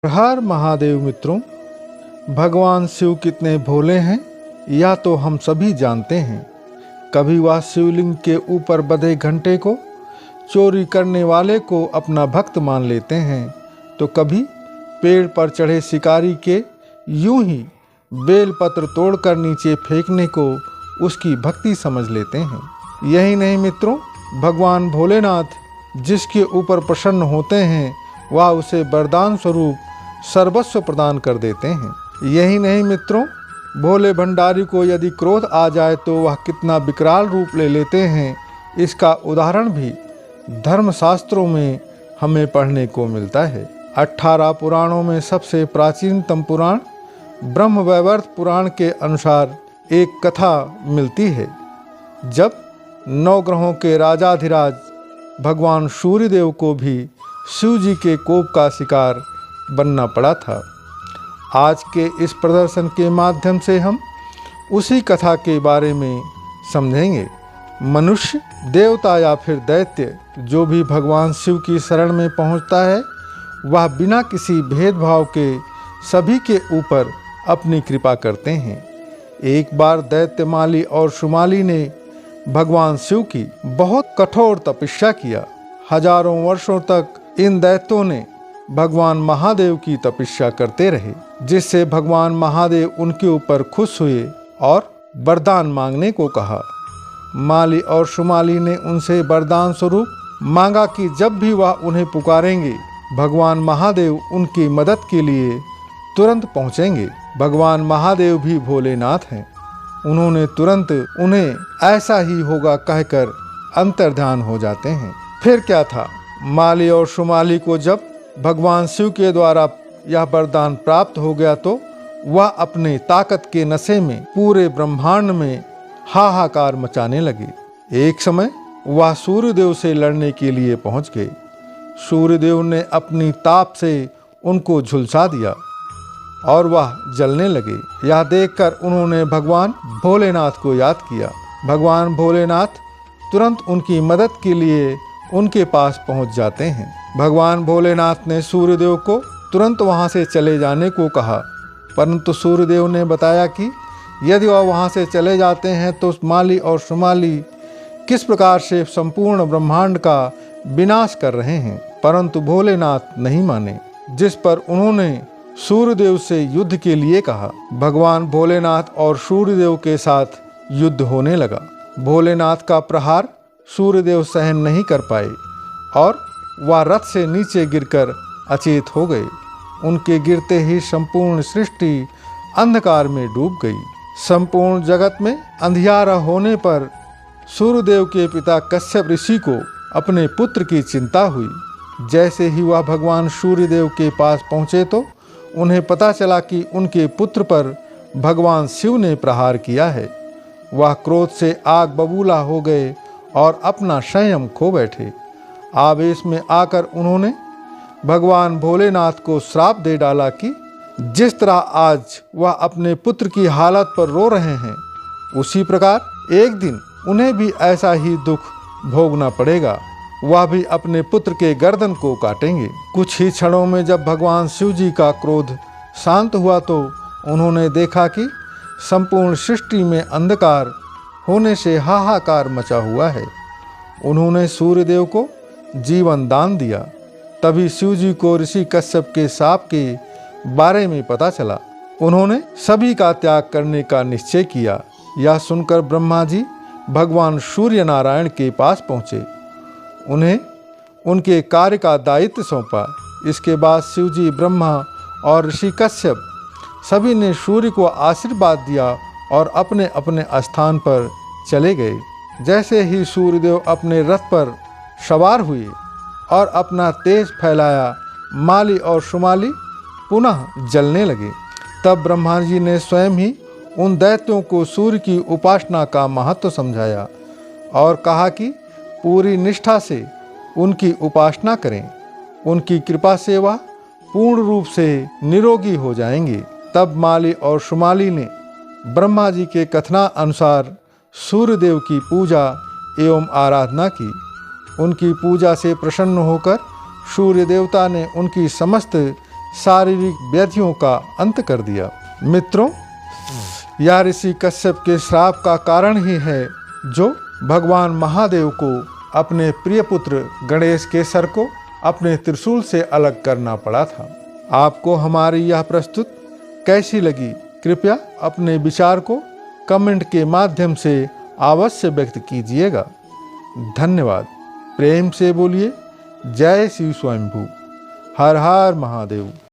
हर महादेव मित्रों, भगवान शिव कितने भोले हैं या तो हम सभी जानते हैं। कभी वह शिवलिंग के ऊपर बंधे घंटे को चोरी करने वाले को अपना भक्त मान लेते हैं, तो कभी पेड़ पर चढ़े शिकारी के यूं ही बेलपत्र तोड़कर नीचे फेंकने को उसकी भक्ति समझ लेते हैं। यही नहीं मित्रों, भगवान भोलेनाथ जिसके ऊपर प्रसन्न होते हैं वह उसे वरदान स्वरूप सर्वस्व प्रदान कर देते हैं। यही नहीं मित्रों, भोले भंडारी को यदि क्रोध आ जाए तो वह कितना विकराल रूप ले लेते हैं, इसका उदाहरण भी धर्मशास्त्रों में हमें पढ़ने को मिलता है। 18 पुराणों में सबसे प्राचीनतम पुराण ब्रह्मवैवर्त पुराण के अनुसार एक कथा मिलती है। जब 9 ग्रहों के राजाधिराज भगवान सूर्यदेव को भी शिव जी के कोप का शिकार बनना पड़ा था। आज के इस प्रदर्शन के माध्यम से हम उसी कथा के बारे में समझेंगे। मनुष्य, देवता या फिर दैत्य जो भी भगवान शिव की शरण में पहुंचता है, वह बिना किसी भेदभाव के सभी के ऊपर अपनी कृपा करते हैं। एक बार दैत्य माली और शुमाली ने भगवान शिव की बहुत कठोर तपस्या किया। हजारों वर्षों तक इन दैत्यों ने भगवान महादेव की तपस्या करते रहे, जिससे भगवान महादेव उनके ऊपर खुश हुए और वरदान मांगने को कहा। माली और शुमाली ने उनसे वरदान स्वरूप मांगा कि जब भी वह उन्हें पुकारेंगे, भगवान महादेव उनकी मदद के लिए तुरंत पहुंचेंगे। भगवान महादेव भी भोलेनाथ हैं। उन्होंने तुरंत उन्हें ऐसा ही होगा कहकर अंतर्ध्यान हो जाते हैं। फिर क्या था, माली और शुमाली को जब भगवान शिव के द्वारा यह वरदान प्राप्त हो गया तो वह अपने ताकत के नशे में पूरे ब्रह्मांड में हाहाकार मचाने लगे। एक समय वह सूर्यदेव से लड़ने के लिए पहुंच गए। सूर्यदेव ने अपनी ताप से उनको झुलसा दिया और वह जलने लगे। यह देखकर उन्होंने भगवान भोलेनाथ को याद किया। भगवान भोलेनाथ तुरंत उनकी मदद के लिए उनके पास पहुंच जाते हैं। भगवान भोलेनाथ ने सूर्यदेव को तुरंत वहां से चले जाने को कहा, परंतु सूर्यदेव ने बताया कि यदि वह वहां से चले जाते हैं तो माली और शुमाली किस प्रकार से संपूर्ण ब्रह्मांड का विनाश कर रहे हैं। परंतु भोलेनाथ नहीं माने, जिस पर उन्होंने सूर्यदेव से युद्ध के लिए कहा। भगवान भोलेनाथ और सूर्यदेव के साथ युद्ध होने लगा। भोलेनाथ का प्रहार सूर्यदेव सहन नहीं कर पाए और वह रथ से नीचे गिरकर अचेत हो गए। उनके गिरते ही संपूर्ण सृष्टि अंधकार में डूब गई। संपूर्ण जगत में अंधियारा होने पर सूर्यदेव के पिता कश्यप ऋषि को अपने पुत्र की चिंता हुई। जैसे ही वह भगवान सूर्यदेव के पास पहुँचे तो उन्हें पता चला कि उनके पुत्र पर भगवान शिव ने प्रहार किया है। वह क्रोध से आग बबूला हो गए और अपना संयम खो बैठे। आवेश में आकर उन्होंने भगवान भोलेनाथ को श्राप दे डाला कि जिस तरह आज वह अपने पुत्र की हालत पर रो रहे हैं, उसी प्रकार एक दिन उन्हें भी ऐसा ही दुख भोगना पड़ेगा। वह भी अपने पुत्र के गर्दन को काटेंगे। कुछ ही क्षणों में जब भगवान शिव जी का क्रोध शांत हुआ तो उन्होंने देखा कि संपूर्ण सृष्टि में अंधकार होने से हाहाकार मचा हुआ है। उन्होंने सूर्यदेव को जीवन दान दिया। तभी शिव जी को ऋषि कश्यप के शाप के बारे में पता चला। उन्होंने सभी का त्याग करने का निश्चय किया। यह सुनकर ब्रह्मा जी भगवान सूर्य नारायण के पास पहुँचे। उन्हें उनके कार्य का दायित्व सौंपा। इसके बाद शिव जी, ब्रह्मा और ऋषि कश्यप सभी ने सूर्य को आशीर्वाद दिया और अपने अपने स्थान पर चले गए। जैसे ही सूर्यदेव अपने रथ पर सवार हुए और अपना तेज फैलाया, माली और शुमाली पुनः जलने लगे। तब ब्रह्मा जी ने स्वयं ही उन दैत्यों को सूर्य की उपासना का महत्व समझाया और कहा कि पूरी निष्ठा से उनकी उपासना करें। उनकी कृपा से वह पूर्ण रूप से निरोगी हो जाएंगे। तब माली और शुमाली ने ब्रह्मा जी के कथना अनुसार सूर्यदेव की पूजा एवं आराधना की। उनकी पूजा से प्रसन्न होकर सूर्य देवता ने उनकी समस्त शारीरिक व्याधियों का अंत कर दिया। मित्रों, यह ऋषि कश्यप के श्राप का कारण ही है जो भगवान महादेव को अपने प्रिय पुत्र गणेश के सर को अपने त्रिशूल से अलग करना पड़ा था। आपको हमारी यह प्रस्तुति कैसी लगी, कृपया अपने विचार को कमेंट के माध्यम से अवश्य व्यक्त कीजिएगा। धन्यवाद। प्रेम से बोलिए जय शिव स्वयंभू। हर हर महादेव।